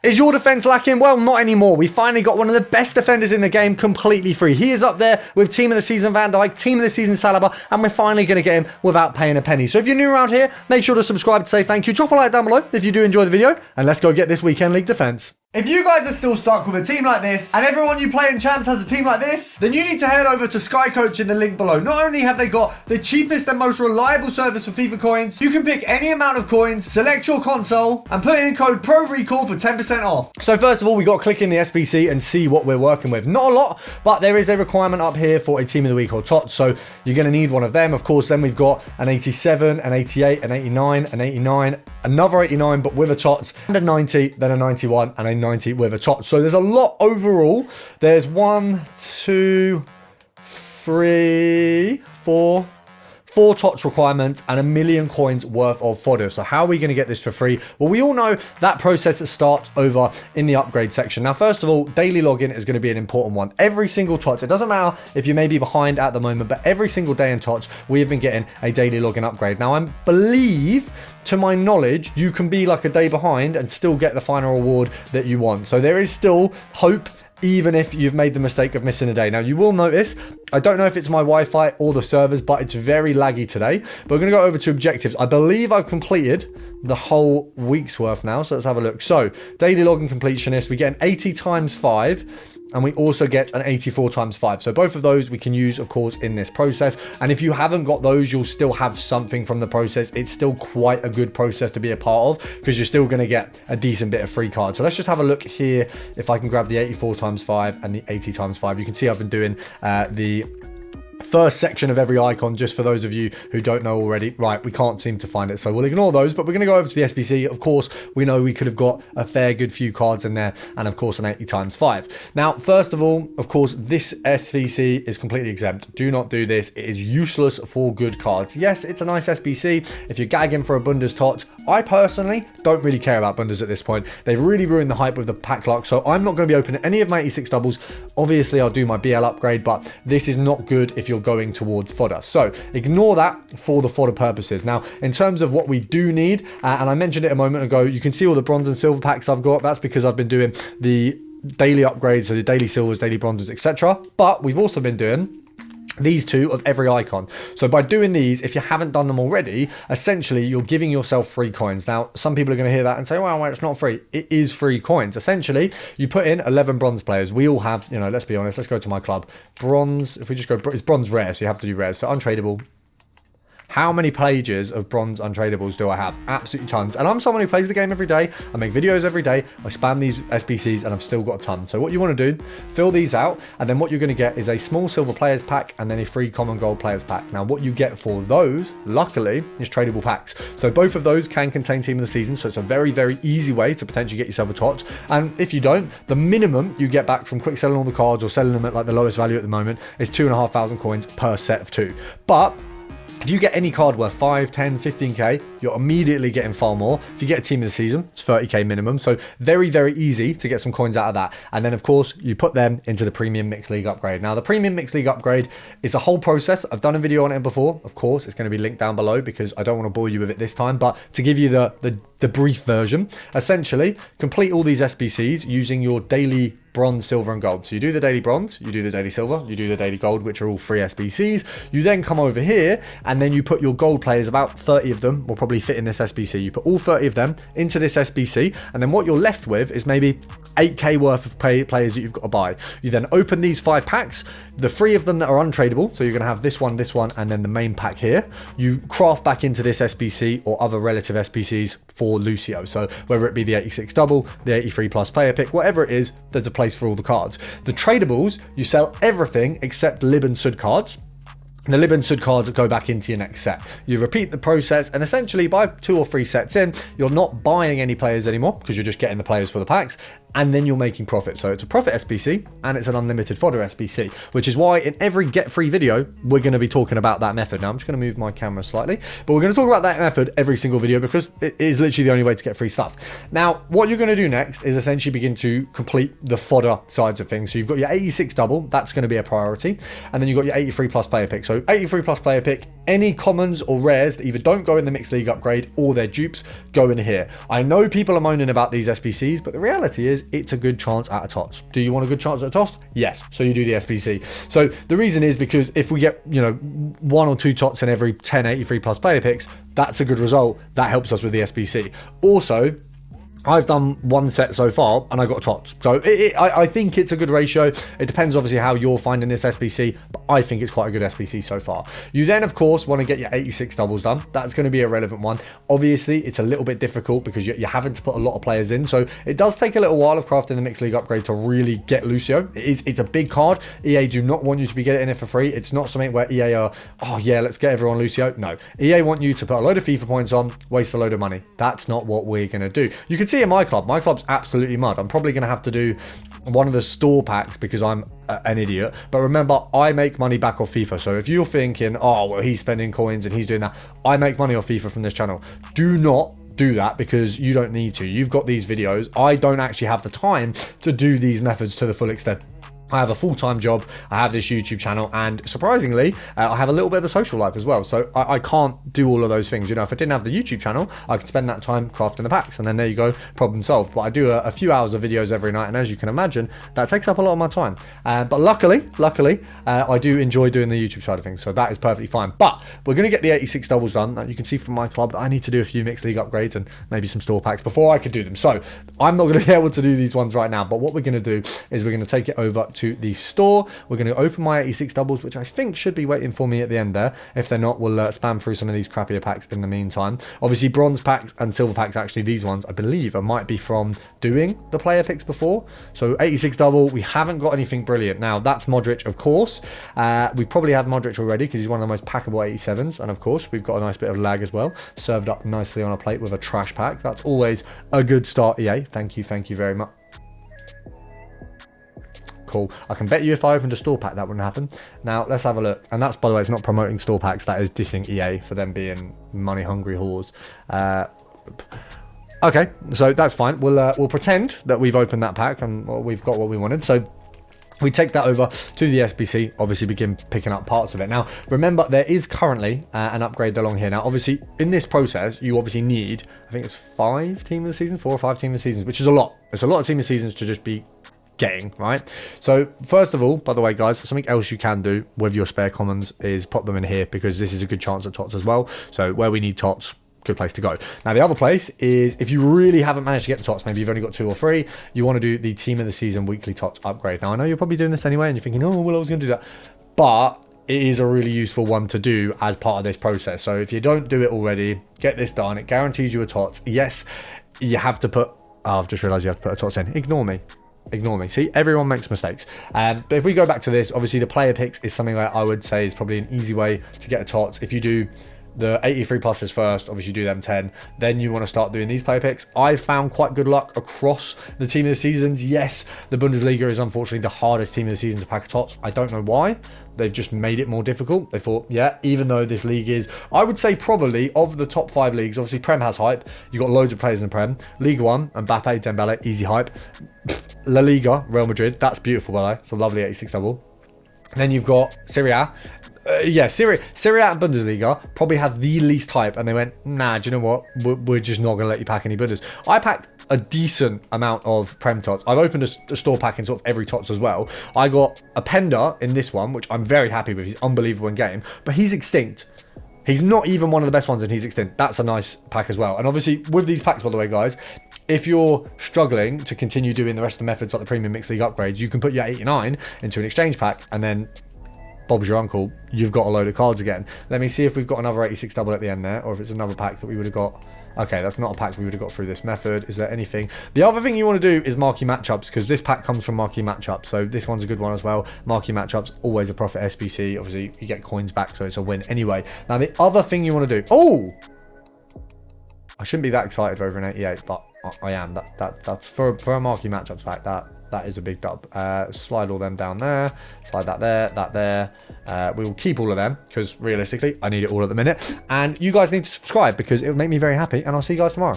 Is your defense lacking? Well, not anymore. We finally got one of the best defenders in the game completely free. He is up there with Team of the Season Van Dijk, Team of the Season Saliba, and we're finally going to get him without paying a penny. So if you're new around here, make sure to subscribe to say thank you. Drop a like down below if you do enjoy the video, and let's go get this weekend league defense. If you guys are still stuck with a team like this, and everyone you play in Champs has a team like this, then you need to head over to Sky Coach in the link below. Not only have they got the cheapest and most reliable service for FIFA coins, you can pick any amount of coins, select your console, and put in code PRORECALL for 10% off. So first of all, we got to click in the SBC and see what we're working with. Not a lot, but there is a requirement up here for a team of the week or TOTS, so you're going to need one of them. Of course, then we've got an 87, an 88, an 89, an 89, another 89, but with a TOTS, and a 90, then a 91, and a 90 with a TOTS. So there's a lot overall. There's 1, 2, 3, 4 TOTS requirements and 1 million coins worth of fodder. So how are we going to get this for free? Well, we all know that process that starts over in the upgrade section. Now, first of all, daily login is going to be an important one. Every single TOTS, it doesn't matter if you may be behind at the moment, but every single day in TOTS, we have been getting a daily login upgrade. Now, I believe, to my knowledge, you can be like a day behind and still get the final reward that you want. So there is still hope, even if you've made the mistake of missing a day. Now, you will notice, I don't know if it's my Wi-Fi or the servers, but it's very laggy today. But we're going to go over to objectives. I believe I've completed the whole week's worth now, so let's have a look. So, daily login completionist, we get an 80 times 5. And we also get an 84 times 5. So both of those we can use, of course, in this process. And if you haven't got those, you'll still have something from the process. It's still quite a good process to be a part of because you're still going to get a decent bit of free cards. So let's just have a look here. If I can grab the 84 times 5 and the 80 times 5, you can see I've been doing the first section of every icon, just for those of you who don't know already. Right, we can't seem to find it, so we'll ignore those, but we're going to go over to the SBC. Of course, we know we could have got a fair good few cards in there, and of course an 80 times 5. Now, first of all, of course, this SBC is completely exempt. Do not do this. It is useless for good cards. Yes, it's a nice SBC if you're gagging for a Bundes TOTS. I personally don't really care about Bundes at this point. They've really ruined the hype with the pack luck, so I'm not going to be opening any of my 86 doubles. Obviously, I'll do my BL upgrade, but this is not good if you're going towards fodder. So ignore that for the fodder purposes. Now, in terms of what we do need, and I mentioned it a moment ago, you can see all the bronze and silver packs I've got. That's because I've been doing the daily upgrades, so the daily silvers, daily bronzes, etc. But we've also been doing these two of every icon. So by doing these, if you haven't done them already, essentially you're giving yourself free coins. Now, some people are going to hear that and say, well, it's not free. It is free coins. Essentially, you put in 11 bronze players. We all have, you know, let's be honest, let's go to my club. Bronze, if we just go, it's bronze rare, so you have to do rare. So untradeable. How many pages of bronze untradables do I have? Absolutely tons. And I'm someone who plays the game every day. I make videos every day. I spam these SBCs and I've still got a ton. So what you want to do, fill these out. And then what you're going to get is a small silver players pack and then a free common gold players pack. Now what you get for those, luckily, is tradable packs. So both of those can contain team of the season. So it's a very, very easy way to potentially get yourself a TOTS. And if you don't, the minimum you get back from quick selling all the cards or selling them at like the lowest value at the moment is 2,500 coins per set of 2. But if you get any card worth 5, 10, 15k, you're immediately getting far more. If you get a team of the season, it's 30k minimum. So very, very easy to get some coins out of that. And then, of course, you put them into the Premium Mixed League upgrade. Now, the Premium Mixed League upgrade is a whole process. I've done a video on it before. Of course, it's going to be linked down below because I don't want to bore you with it this time. But to give you the brief version, essentially, complete all these SBCs using your daily bronze, silver, and gold. So you do the daily bronze, you do the daily silver, you do the daily gold, which are all free SBCs. You then come over here and then you put your gold players, about 30 of them will probably fit in this SBC. You put all 30 of them into this SBC, and then what you're left with is maybe 8k worth of players that you've got to buy. You then open these 5 packs, the 3 of them that are untradeable, so you're going to have this one, and then the main pack here. You craft back into this SBC or other relative SBCs for Lucio. So whether it be the 86 double, the 83 plus player pick, whatever it is, there's a place for all the cards. The tradables, you sell everything except Lib and Sud cards. The Lib and Sud cards go back into your next set. You repeat the process, and essentially by 2 or 3 sets in, you're not buying any players anymore because you're just getting the players for the packs, and then you're making profit. So it's a profit SBC and it's an unlimited fodder SBC, which is why in every get free video, we're going to be talking about that method. Now I'm just going to move my camera slightly, but we're going to talk about that method every single video because it is literally the only way to get free stuff. Now, what you're going to do next is essentially begin to complete the fodder sides of things. So you've got your 86 double, that's going to be a priority. And then you've got your 83 plus player pick. So So 83 plus player pick, any commons or rares that either don't go in the mixed league upgrade or their dupes go in here. I know people are moaning about these SBCs, but the reality is it's a good chance at a TOTS. Do you want a good chance at a TOTS? Yes. So you do the SBC. So the reason is because if we get, you know, 1 or 2 TOTS in every 10 83 plus player picks, that's a good result. That helps us with the SBC. Also, I've done 1 set so far and I got a TOTS. So I think it's a good ratio. It depends obviously how you're finding this SBC, but I think it's quite a good SBC so far. You then, of course, want to get your 86 doubles done. That's going to be a relevant one. Obviously, it's a little bit difficult because you're having to put a lot of players in. So it does take a little while of crafting the Mixed League upgrade to really get Lucio. It's a big card. EA do not want you to be getting it for free. It's not something where EA are, oh yeah, let's get everyone Lucio. No, EA want you to put a load of FIFA points on, waste a load of money. That's not what we're going to do. You can see in my club's absolutely mud. I'm probably going to have to do one of the store packs because I'm an idiot. But remember, I make money back off FIFA. So if you're thinking, oh, well, he's spending coins and he's doing that, I make money off FIFA from this channel. Do not do that because you don't need to. You've got these videos. I don't actually have the time to do these methods to the full extent. I have a full-time job, I have this YouTube channel, and surprisingly, I have a little bit of a social life as well. So I can't do all of those things. You know, if I didn't have the YouTube channel, I could spend that time crafting the packs, and then there you go, problem solved. But I do a few hours of videos every night, and as you can imagine, that takes up a lot of my time. But luckily, I do enjoy doing the YouTube side of things, so that is perfectly fine. But we're going to get the 86 doubles done. You can see from my club that I need to do a few mixed league upgrades and maybe some store packs before I could do them. So I'm not going to be able to do these ones right now, but what we're going to do is we're going to take it over to the store. We're going to open my 86 doubles, which I think should be waiting for me at the end there. If they're not, we'll spam through some of these crappier packs in the meantime. Obviously, bronze packs and silver packs, actually, these ones, I believe, might be from doing the player picks before. So 86 double, we haven't got anything brilliant. Now, that's Modric, of course. We probably have Modric already because he's one of the most packable 87s. And of course, we've got a nice bit of lag as well, served up nicely on a plate with a trash pack. That's always a good start, EA. Thank you very much. Cool. I can bet you if I opened a store pack that wouldn't happen. Now let's have a look. And that's, by the way, it's not promoting store packs, that is dissing EA for them being money hungry whores. Okay, so that's fine. We'll pretend that we've opened that pack and we've got what we wanted. So we take that over to the SBC, obviously begin picking up parts of it. Now, remember, there is currently an upgrade along here. Now, obviously, in this process, you obviously need, I think it's 5 team of the season, 4 or 5 team of the seasons, which is a lot. It's a lot of team of the seasons to just be getting, right? So first of all, by the way, guys, something else you can do with your spare commons is pop them in here because this is a good chance at TOTS as well. So where we need TOTS, good place to go. Now the other place is if you really haven't managed to get the TOTS, maybe you've only got 2 or 3, you want to do the team of the season weekly TOTS upgrade. Now I know you're probably doing this anyway and you're thinking, oh well, I was going to do that, but it is a really useful one to do as part of this process. So if you don't do it already, get this done. It guarantees you a TOTS. Yes, you have to put, oh, I've just realized you have to put a TOTS in. Ignore me. See, everyone makes mistakes. But if we go back to this, obviously the player picks is something that I would say is probably an easy way to get a TOTS. If you do the 83 pluses first, obviously do them 10, then you want to start doing these player picks. I've found quite good luck across the team of the seasons. Yes, the Bundesliga is unfortunately the hardest team of the season to pack a TOTS. I don't know why. They've just made it more difficult. They thought, yeah, even though this league is, I would say probably of the top 5 leagues, obviously Prem has hype. You've got loads of players in the Prem. League 1, Mbappe, Dembele, easy hype. La Liga, Real Madrid, that's beautiful, by the way. It's a lovely 86 double. Then you've got Serie A. Serie A and Bundesliga probably have the least hype, and they went, nah, do you know what? We're just not going to let you pack any Bundes. I packed a decent amount of Prem TOTS. I've opened a store pack in sort of every TOTS as well. I got a Pender in this one, which I'm very happy with. He's unbelievable in game, but he's extinct. He's not even one of the best ones, and he's extinct. That's a nice pack as well. And obviously, with these packs, by the way, guys, if you're struggling to continue doing the rest of the methods like the Premium Mixed League upgrades, you can put your 89 into an exchange pack, and then Bob's your uncle, you've got a load of cards again. Let me see if we've got another 86 double at the end there, or if it's another pack that we would have got. Okay, that's not a pack we would have got through this method. Is there anything? The other thing you want to do is marquee matchups, because this pack comes from marquee matchups. So this one's a good one as well. Marquee matchups, always a profit SBC. Obviously, you get coins back, so it's a win anyway. Now, the other thing you want to do... Oh! I shouldn't be that excited over an 88, but I am. That's for a marquee matchups pack. That is a big dub. Slide all them down there. Slide that there. We will keep all of them because realistically, I need it all at the minute. And you guys need to subscribe because it will make me very happy. And I'll see you guys tomorrow.